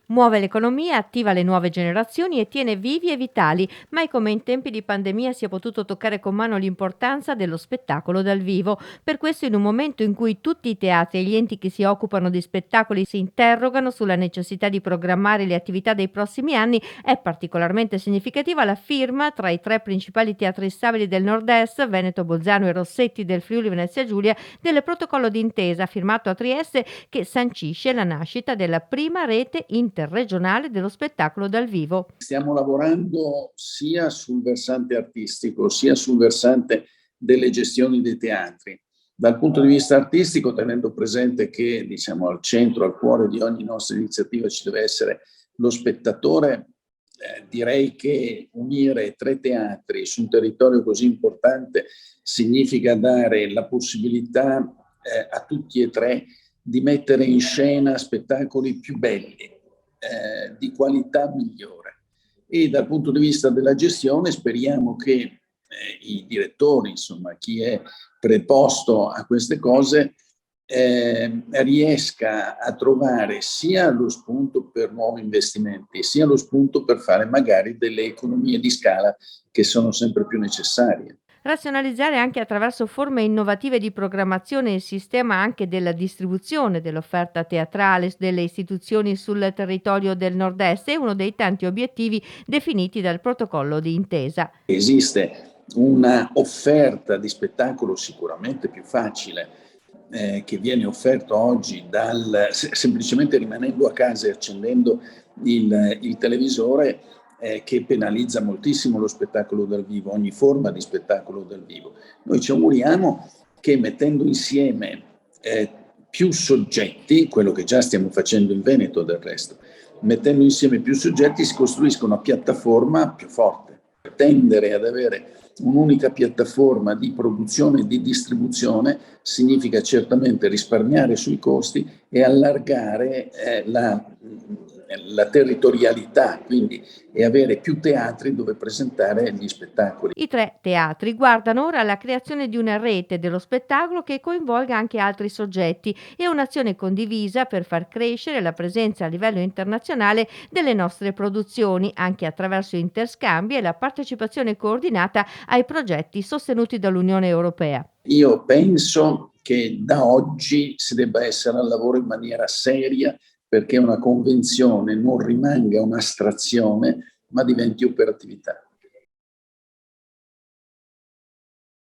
Muove l'economia, attiva le nuove generazioni e tiene vivi e vitali. Mai come in tempi di pandemia si è potuto toccare con mano l'importanza dello spettacolo dal vivo. Per questo, in un momento in cui tutti i teatri e gli enti che si occupano di spettacoli si interrogano sulla necessità di programmare le attività dei prossimi anni, è particolarmente significativa la firma tra i tre principali teatri stabili del Nord-Est, Veneto, Bolzano e Rossetti del Friuli Venezia Giulia, del protocollo d'intesa firmato a Trieste che sancisce la nascita della prima rete interregionale dello spettacolo dal vivo. Stiamo lavorando sia sul versante artistico, sia sul versante delle gestioni dei teatri. Dal punto di vista artistico, tenendo presente che, diciamo, al centro, al cuore di ogni nostra iniziativa ci deve essere lo spettatore, direi che unire tre teatri su un territorio così importante significa dare la possibilità a tutti e tre di mettere in scena spettacoli più belli, di qualità migliore. E dal punto di vista della gestione speriamo che i direttori, insomma, chi è preposto a queste cose, riesca a trovare sia lo spunto per nuovi investimenti, sia lo spunto per fare magari delle economie di scala che sono sempre più necessarie. Razionalizzare anche attraverso forme innovative di programmazione il sistema anche della distribuzione dell'offerta teatrale delle istituzioni sul territorio del Nord-Est è uno dei tanti obiettivi definiti dal protocollo di intesa. Esiste una offerta di spettacolo sicuramente più facile che viene offerto oggi semplicemente rimanendo a casa e accendendo il televisore, che penalizza moltissimo lo spettacolo dal vivo, ogni forma di spettacolo dal vivo. Noi ci auguriamo che mettendo insieme più soggetti, quello che già stiamo facendo in Veneto del resto, mettendo insieme più soggetti si costruisca una piattaforma più forte. Tendere ad avere un'unica piattaforma di produzione e di distribuzione significa certamente risparmiare sui costi e allargare la territorialità, quindi, e avere più teatri dove presentare gli spettacoli. I tre teatri guardano ora alla creazione di una rete dello spettacolo che coinvolga anche altri soggetti e un'azione condivisa per far crescere la presenza a livello internazionale delle nostre produzioni, anche attraverso interscambi e la partecipazione coordinata ai progetti sostenuti dall'Unione Europea. Io penso che da oggi si debba essere al lavoro in maniera seria perché una convenzione non rimanga un'astrazione, ma diventi operatività.